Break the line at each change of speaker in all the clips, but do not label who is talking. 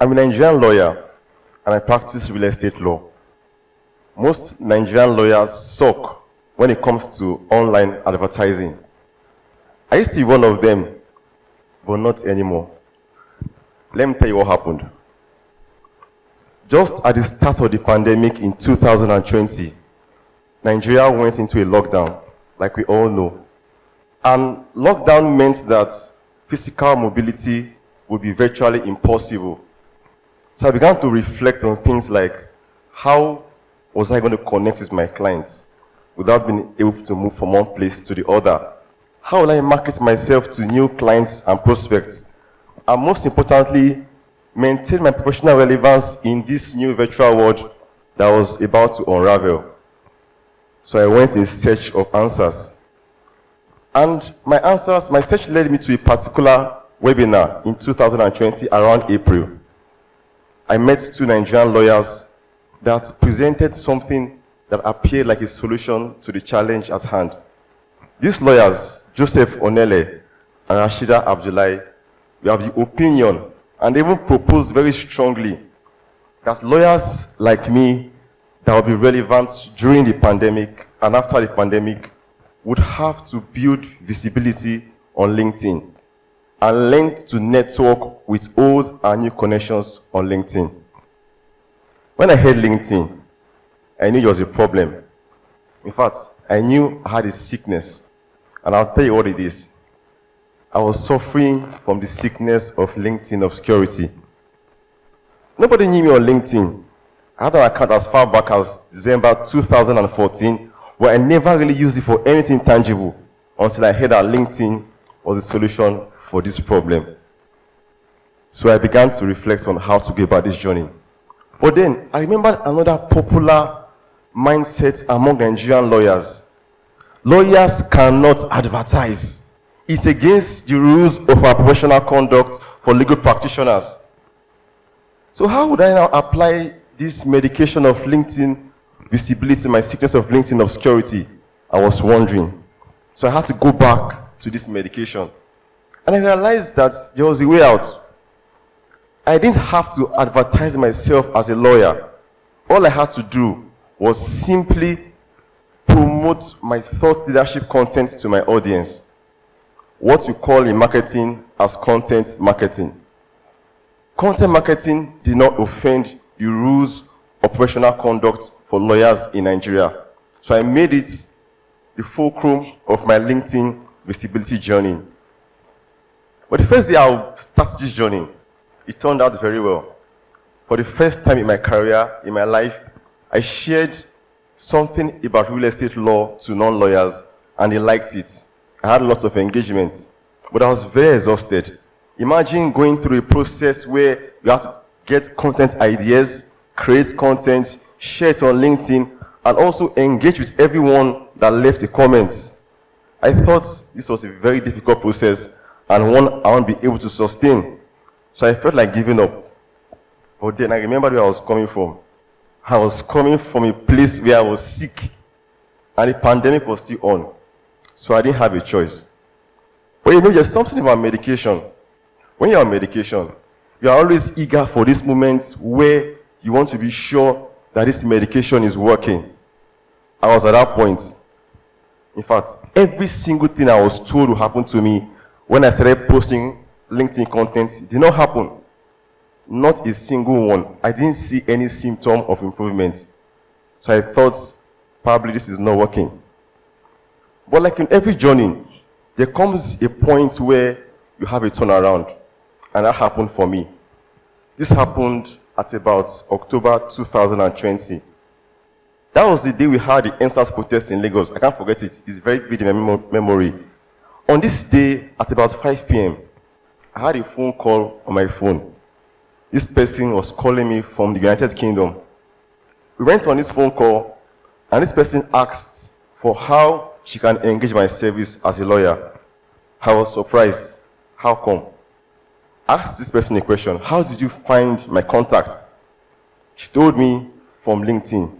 I'm a Nigerian lawyer and I practice real estate law. Most Nigerian lawyers suck when it comes to online advertising. I used to be one of them, but not anymore. Let me tell you what happened. Just at the start of the pandemic in 2020, Nigeria went into a lockdown, like we all know. And lockdown meant that physical mobility would be virtually impossible. So I began to reflect on things like, how was I going to connect with my clients without being able to move from one place to the other? How will I market myself to new clients and prospects? And most importantly, maintain my professional relevance in this new virtual world that was about to unravel. So I went in search of answers. And my search led me to a particular webinar in 2020 around April. I met two Nigerian lawyers that presented something that appeared like a solution to the challenge at hand. These lawyers, Joseph Onele and Rashida Abdullahi, we have the opinion and even proposed very strongly that lawyers like me that will be relevant during the pandemic and after the pandemic would have to build visibility on LinkedIn and learn to network with old and new connections on LinkedIn. When I heard LinkedIn, I knew it was a problem. In fact, I knew I had a sickness, and I'll tell you what it is. I was suffering from the sickness of LinkedIn obscurity. Nobody knew me on LinkedIn. I had an account as far back as December 2014, where I never really used it for anything tangible until I heard that LinkedIn was the solution for this problem. So I began to reflect on how to go about this journey. But then I remembered another popular mindset among Nigerian lawyers. Lawyers cannot advertise. It's against the rules of our professional conduct for legal practitioners. So how would I now apply this medication of LinkedIn visibility, my sickness of LinkedIn obscurity? I was wondering. So I had to go back to this medication. And I realized that there was a way out. I didn't have to advertise myself as a lawyer. All I had to do was simply promote my thought leadership content to my audience. What we call in marketing as content marketing. Content marketing did not offend the rules of professional conduct for lawyers in Nigeria. So I made it the fulcrum of my LinkedIn visibility journey. But the first day I started this journey, it turned out very well. For the first time in my career, in my life, I shared something about real estate law to non-lawyers, and they liked it. I had lots of engagement, but I was very exhausted. Imagine going through a process where you have to get content ideas, create content, share it on LinkedIn, and also engage with everyone that left a comment. I thought this was a very difficult process and one I won't be able to sustain. So I felt like giving up. But then I remembered where I was coming from. I was coming from a place where I was sick, and the pandemic was still on. So I didn't have a choice. But you know, there's something about medication. When you're on medication, you are always eager for this moment where you want to be sure that this medication is working. I was at that point. In fact, every single thing I was told would happen to me when I started posting LinkedIn content did not happen. Not a single one. I didn't see any symptom of improvement. So I thought, probably this is not working. But like in every journey, there comes a point where you have a turnaround. And that happened for me. This happened at about October 2020. That was the day we had the NSAS protest in Lagos. I can't forget it. It's very vivid in my memory. On this day, at about 5 p.m., I had a phone call on my phone. This person was calling me from the United Kingdom. We went on this phone call, and this person asked for how she can engage my service as a lawyer. I was surprised. How come? I asked this person a question. How did you find my contact? She told me from LinkedIn.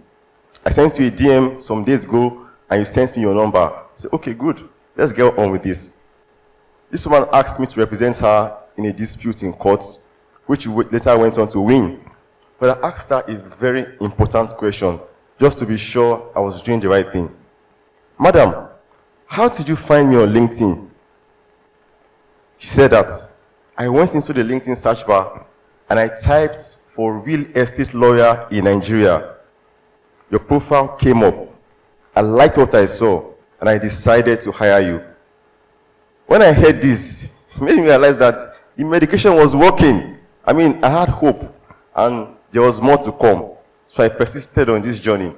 I sent you a DM some days ago, and you sent me your number. I said, okay, good. Let's get on with this. This woman asked me to represent her in a dispute in court, which later went on to win. But I asked her a very important question, just to be sure I was doing the right thing. Madam, how did you find me on LinkedIn? She said that I went into the LinkedIn search bar and I typed for real estate lawyer in Nigeria. Your profile came up. I liked what I saw and I decided to hire you. When I heard this, it made me realize that the medication was working. I mean, I had hope and there was more to come. So I persisted on this journey.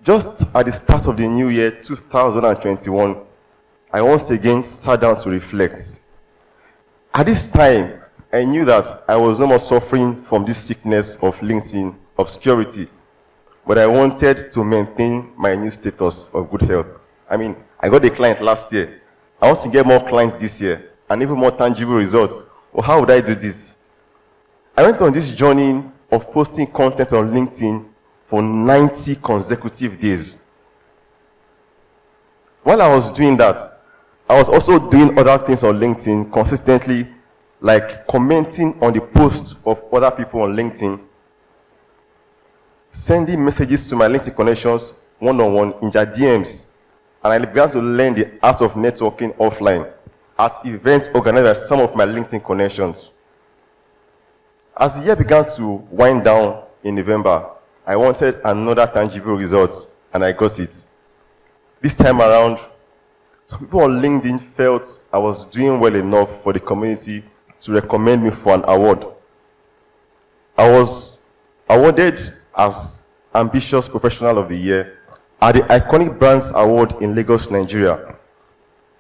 Just at the start of the new year, 2021, I once again sat down to reflect. At this time, I knew that I was no more suffering from this sickness of LinkedIn obscurity, but I wanted to maintain my new status of good health. I mean, I got a client last year. I want to get more clients this year and even more tangible results. Well, how would I do this? I went on this journey of posting content on LinkedIn for 90 consecutive days. While I was doing that, I was also doing other things on LinkedIn consistently, like commenting on the posts of other people on LinkedIn, sending messages to my LinkedIn connections one-on-one in their DMs, and I began to learn the art of networking offline at events organized by some of my LinkedIn connections. As the year began to wind down in November, I wanted another tangible result, and I got it. This time around, some people on LinkedIn felt I was doing well enough for the community to recommend me for an award. I was awarded as Ambitious Professional of the Year at the Iconic Brands Award in Lagos, Nigeria.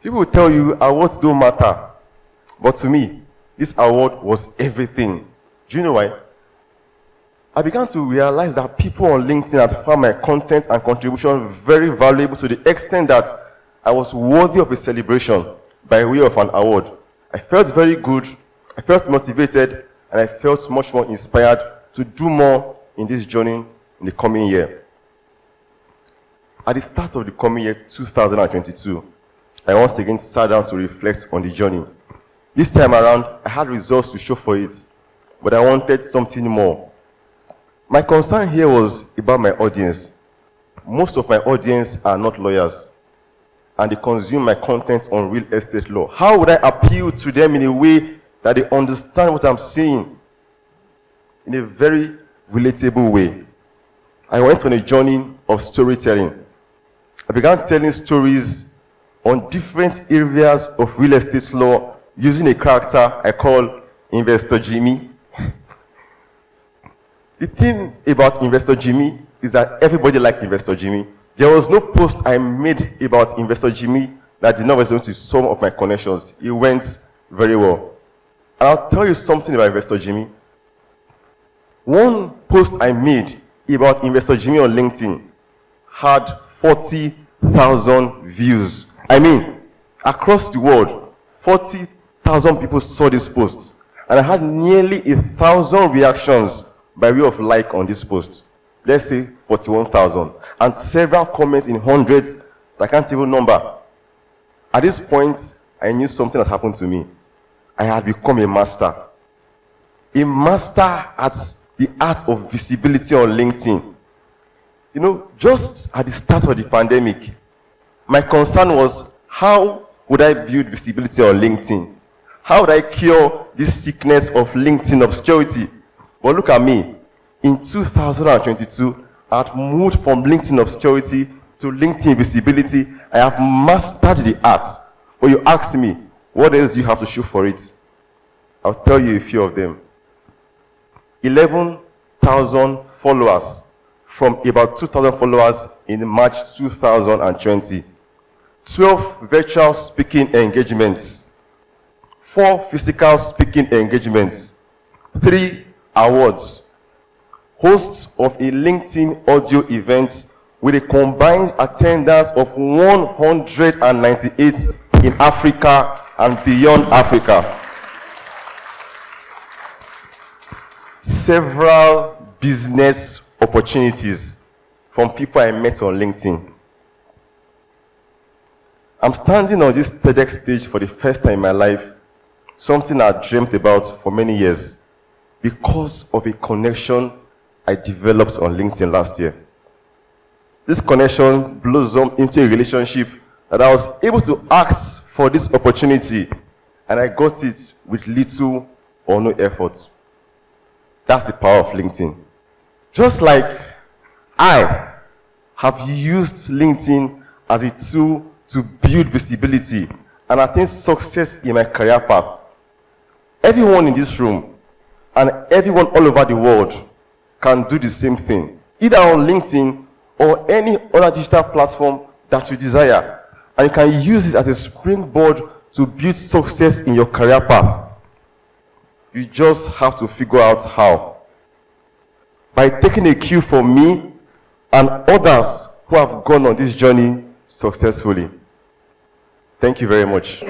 People will tell you awards don't matter, but to me, this award was everything. Do you know why? I began to realize that people on LinkedIn had found my content and contribution very valuable to the extent that I was worthy of a celebration by way of an award. I felt very good, I felt motivated, and I felt much more inspired to do more in this journey in the coming year. At the start of the coming year, 2022, I once again sat down to reflect on the journey. This time around, I had results to show for it, but I wanted something more. My concern here was about my audience. Most of my audience are not lawyers, and they consume my content on real estate law. How would I appeal to them in a way that they understand what I'm saying in a very relatable way? I went on a journey of storytelling. I began telling stories on different areas of real estate law using a character I call Investor Jimmy. The thing about Investor Jimmy is that everybody liked Investor Jimmy. There was no post I made about Investor Jimmy that did not resonate with some of my connections. It went very well. And I'll tell you something about Investor Jimmy. One post I made about Investor Jimmy on LinkedIn had 40,000 views. I mean, across the world, 40,000 people saw this post. And I had nearly 1,000 reactions by way of like on this post. Let's say 41,000. And several comments in hundreds that I can't even number. At this point, I knew something had happened to me. I had become a master. A master at the art of visibility on LinkedIn. You know, just at the start of the pandemic, my concern was, how would I build visibility on LinkedIn? How would I cure this sickness of LinkedIn obscurity? But look at me. In 2022, I had moved from LinkedIn obscurity to LinkedIn visibility. I have mastered the art. But you asked me, what else do you have to show for it? I'll tell you a few of them. 11,000 followers from about 2,000 followers in March 2020. 12 virtual speaking engagements. 4 physical speaking engagements. 3 awards. Hosts of a LinkedIn audio event with a combined attendance of 198 in Africa and beyond Africa. Several business opportunities from people I met on LinkedIn. I'm standing on this TEDx stage for the first time in my life something I dreamt about for many years because of a connection I developed on LinkedIn last year. This connection blossomed into a relationship that I was able to ask for this opportunity, and I got it with little or no effort. That's the power of LinkedIn. Just like I have used LinkedIn as a tool to build visibility and attain success in my career path, everyone in this room and everyone all over the world can do the same thing, either on LinkedIn or any other digital platform that you desire. And you can use it as a springboard to build success in your career path. You just have to figure out how. By taking a cue from me and others who have gone on this journey successfully. Thank you very much.